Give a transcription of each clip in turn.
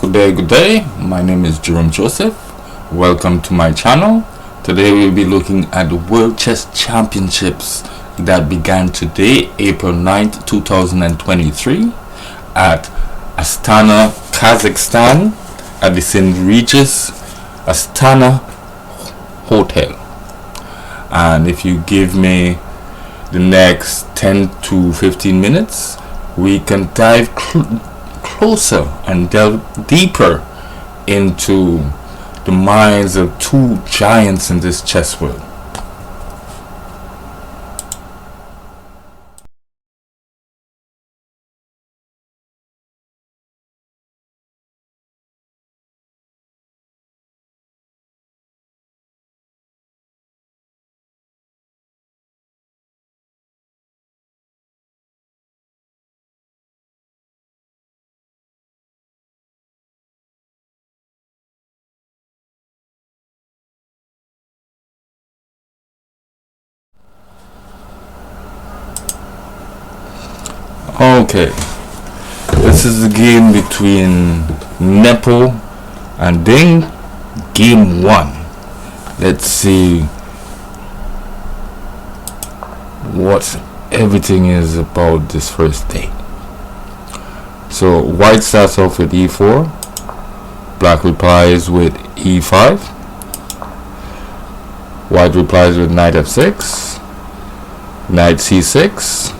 Good day. My name is Jerome Joseph. Welcome to my channel. Today we'll be looking at the World Chess Championships that began today, April 9th, 2023 at Astana, Kazakhstan at the St. Regis Astana Hotel. And if you give me the next 10 to 15 minutes, we can dive closer and delve deeper into the minds of two giants in this chess world. Okay, this is the game between Nepo and Ding, game 1. Let's see what everything is about this first day. So white starts off with e4, black replies with e5, white replies with knight f6, knight c6.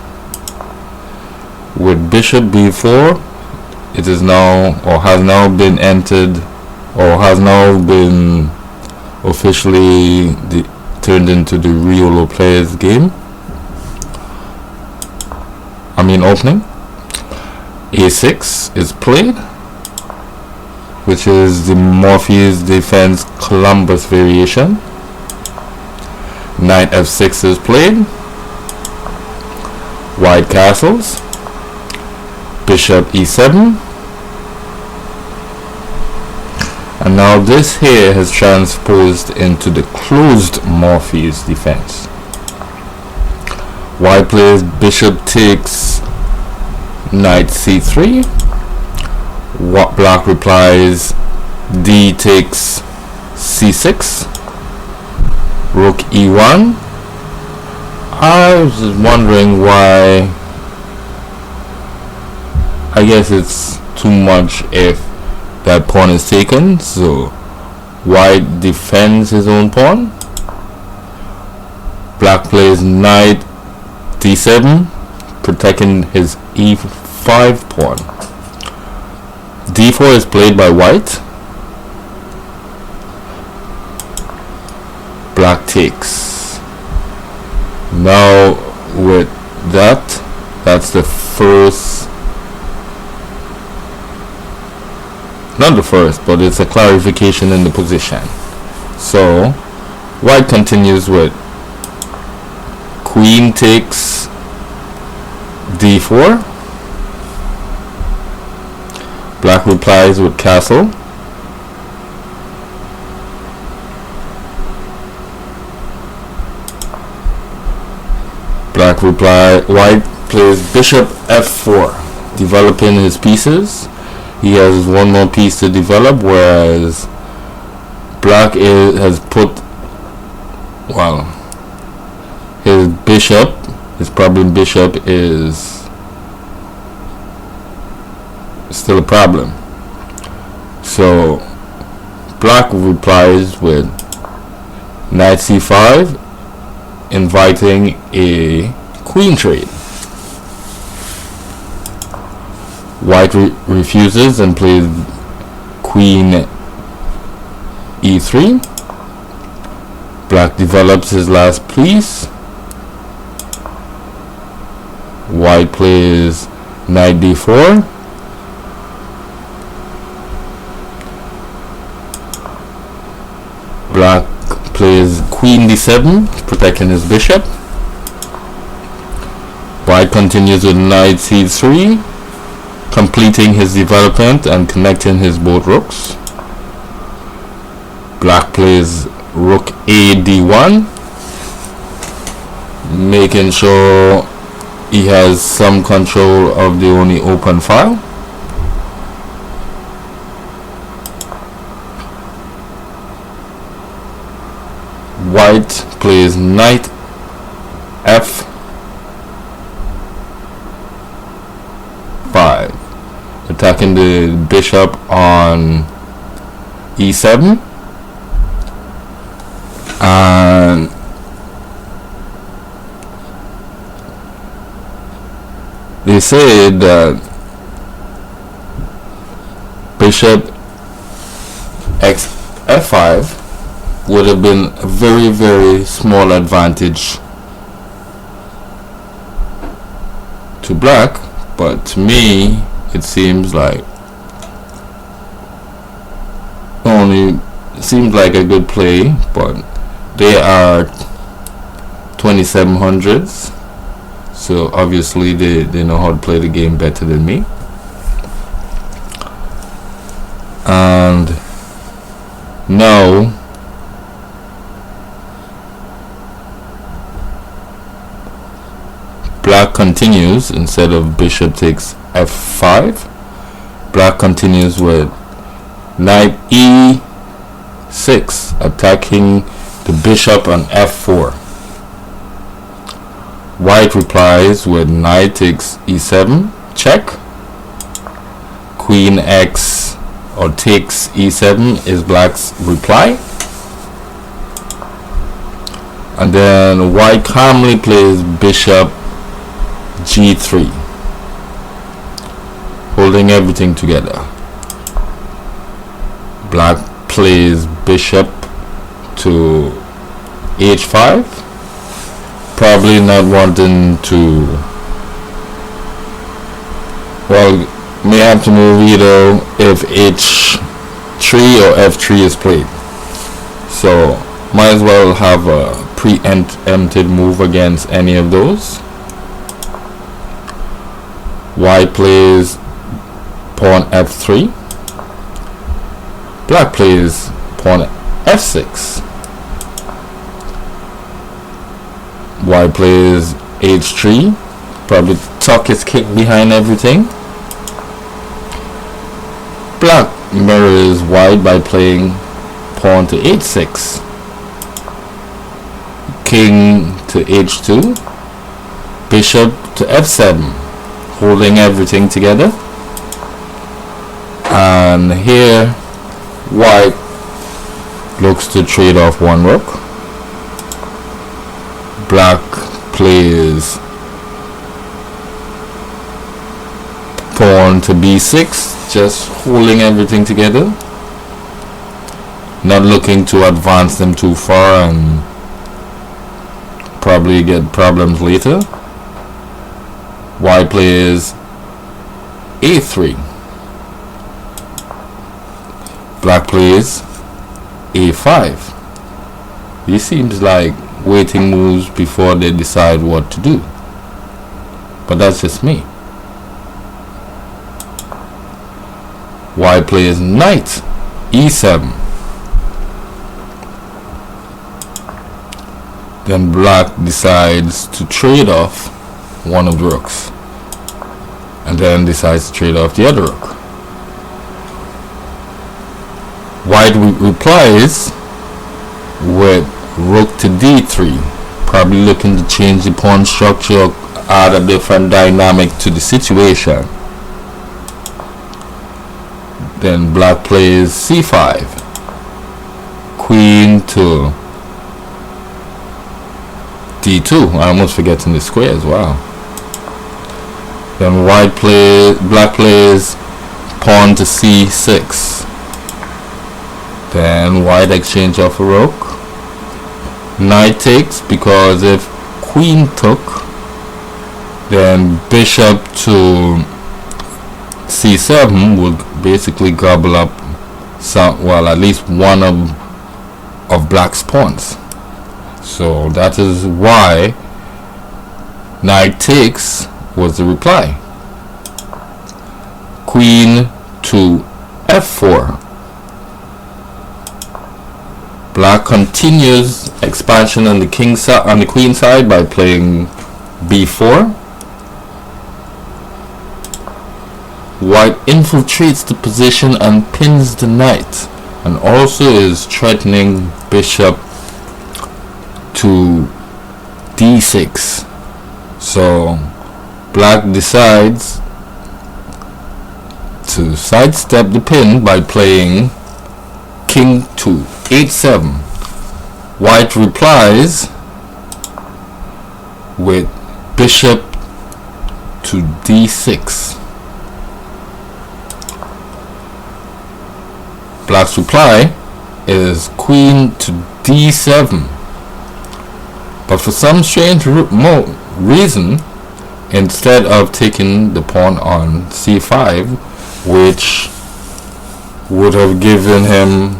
With bishop b4, it is now or has now been entered or has now been officially turned into the real player's game. Opening. a6 is played, which is the Morpheus defense Columbus variation. Knight f6 is played, white castles, bishop e7, and now this here has transposed into the closed Morpheus defense. White plays bishop takes knight c3, what black replies d takes c6, rook e1. I was just wondering why. I guess it's too much if that pawn is taken, so white defends his own pawn. Black plays knight d7, protecting his e5 pawn. d4 is played by white. Black takes. Now with that's the first, not the first, but it's a clarification in the position. So white continues with queen takes d4, black replies with castle, white plays bishop f4, developing his pieces. He has one more piece to develop, whereas black has put, well, his problem bishop is still a problem. So black replies with knight c5, inviting a queen trade. White refuses and plays queen e3. Black develops his last piece. White plays knight d4. Black plays queen d7, protecting his bishop. White continues with knight c3, completing his development and connecting his both rooks. Black plays rook a d1, making sure he has some control of the only open file. plays knight f5, attacking the bishop on e7, and they say that bishop f5 would have been a very, very small advantage to black, but to me it seems like a good play. But they are 2700s, so obviously they know how to play the game better than me. And now black continues. Instead of bishop takes f5, black continues with knight e6, attacking the bishop on f4. White replies with knight takes e7, check. Queen x or takes e7 is black's reply. And then white calmly plays bishop g3, holding everything together. Black plays bishop to h5, probably not wanting to, well, may have to move either if h3 or f3 is played, so might as well have a preempted move against any of those. White plays pawn f3, black plays pawn f6, white plays h3, probably tuck his kick behind everything. Black mirrors white by playing pawn to h6, king to h2, bishop to f7, holding everything together. And here white looks to trade off one rook. Black plays pawn to b6, just holding everything together, not looking to advance them too far and probably get problems later. White plays a3, black plays a5. These seems like waiting moves before they decide what to do, but that's just me. White plays knight e7, then black decides to trade off one of the rooks, and then decides to trade off the other rook. White replies with rook to d3, probably looking to change the pawn structure, add a different dynamic to the situation. Then black plays c5, queen to d2. I almost forgetting the square as well. Then black plays pawn to c6. Then white exchange off a rook. Knight takes, because if queen took, then bishop to c7 would basically gobble up some, well, at least one of black's pawns. So that is why knight takes was the reply. Queen to f4. Black continues expansion on the queen side by playing b4. White infiltrates the position and pins the knight, and also is threatening bishop to d6. So black decides to sidestep the pin by playing king to h7. White replies with bishop to d6. Black's reply is queen to d7, but for some strange reason, instead of taking the pawn on c5, which would have given him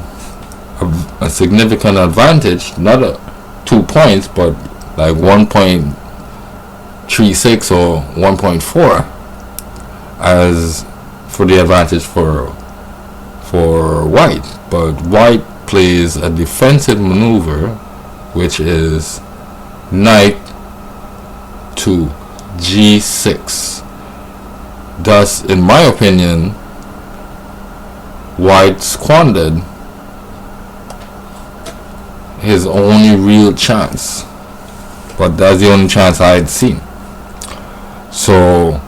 a significant advantage, not 2 points, but like 1.36 or 1.4 as for the advantage for white. But white plays a defensive maneuver, which is knight to g6. Thus, in my opinion, white squandered his only real chance, but that's the only chance I had seen. So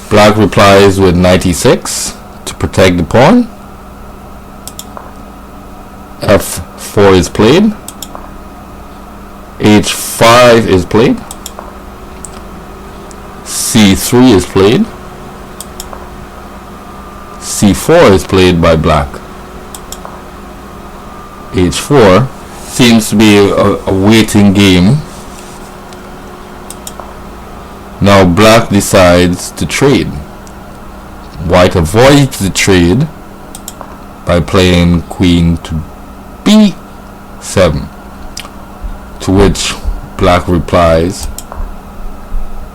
black replies with knight e6 to protect the pawn. f4 is played, h5 is played, c3 is played, c4 is played by black. h4 seems to be a waiting game. Now black decides to trade. White avoids the trade by playing queen to b7, to which black replies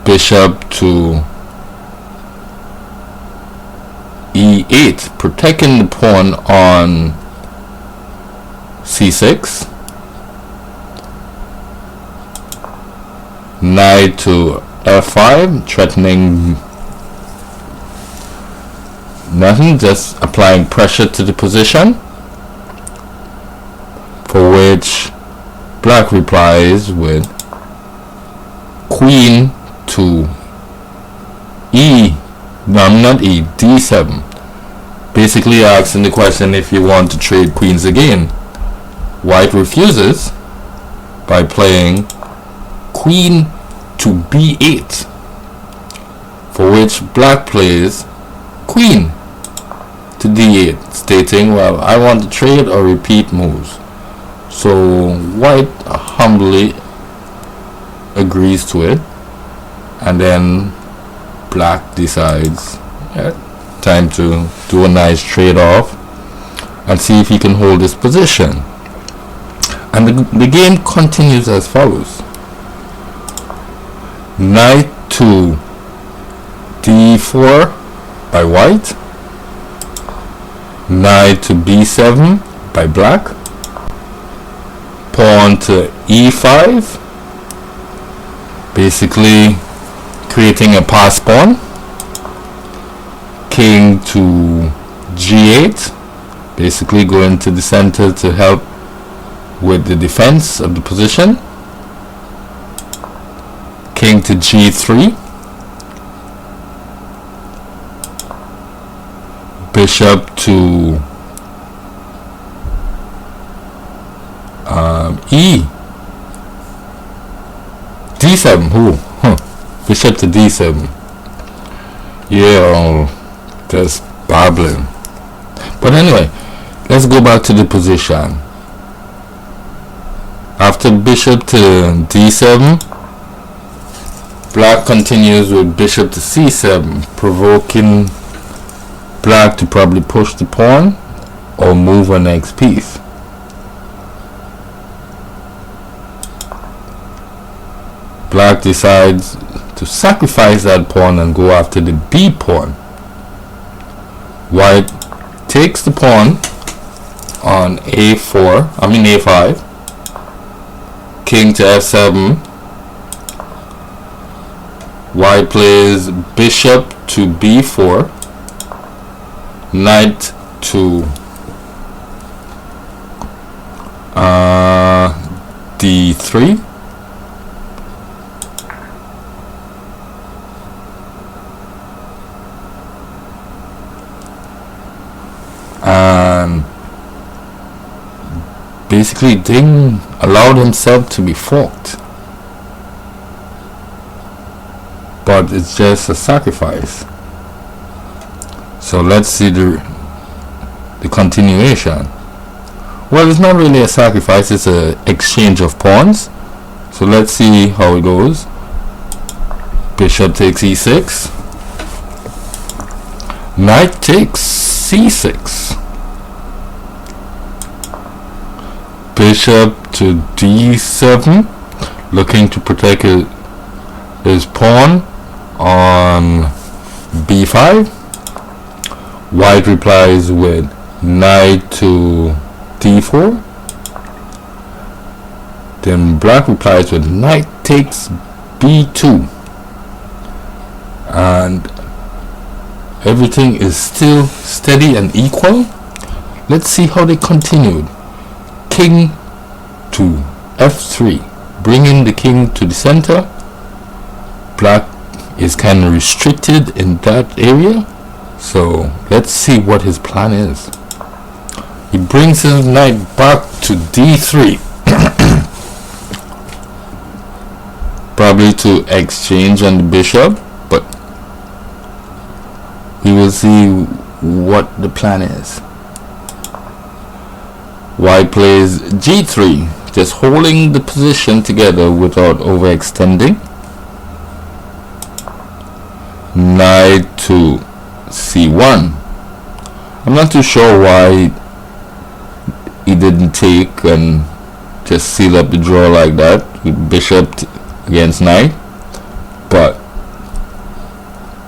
bishop to e8, protecting the pawn on c6, knight to f5, threatening nothing, just applying pressure to the position, for which black replies with queen to d7, basically asking the question if you want to trade queens again. White refuses by playing queen to b8, for which black plays queen to d8, stating, well, I want to trade or repeat moves. So white humbly agrees to it, and then black decides, time to do a nice trade-off and see if he can hold this position. And the game continues as follows: knight to d4 by white, knight to b7 by black, pawn to e5, basically creating a pass pawn, king to g8, basically going to the center to help with the defense of the position, king to g3, bishop to d7. Bishop to d7. Yeah, just babbling. But anyway, let's go back to the position. After bishop to d7, black continues with bishop to c7, provoking black to probably push the pawn or move a next piece. Black decides to sacrifice that pawn and go after the b pawn. White takes the pawn on a5, king to f7. White plays bishop to b4, knight to d3, basically didn't allow himself to be forked. But it's just a sacrifice. So let's see the continuation. Well, it's not really a sacrifice, it's an exchange of pawns. So let's see how it goes. Bishop takes e6. Knight takes c6. Bishop to d7, looking to protect his pawn on b5. White replies with knight to d4. Then black replies with knight takes b2. And everything is still steady and equal. Let's see how they continued. King to f3, bringing the king to the center. Black is kind of restricted in that area, so let's see what his plan is. He brings his knight back to d3, probably to exchange on the bishop, but we will see what the plan is. White plays g3, just holding the position together without overextending. Knight to c1. I'm not too sure why he didn't take and just seal up the draw like that with bishop against knight, but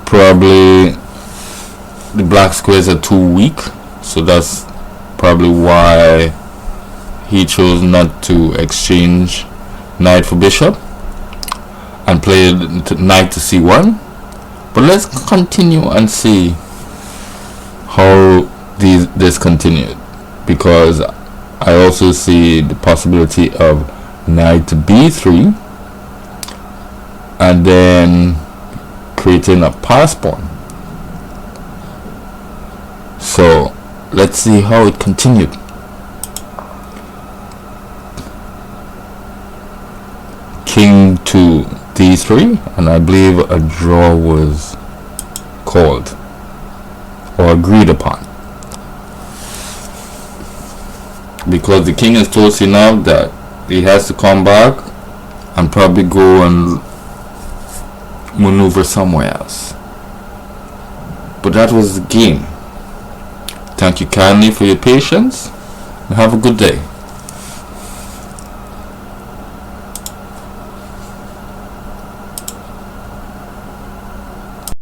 probably the black squares are too weak, so that's probably why he chose not to exchange knight for bishop and played knight to c1. But let's continue and see how this continued, because I also see the possibility of knight to b3 and then creating a pass pawn. So let's see how it continued. King to d3, and I believe a draw was called or agreed upon, because the king is close enough that he has to come back and probably go and maneuver somewhere else. But that was the game. Thank you kindly for your patience and have a good day.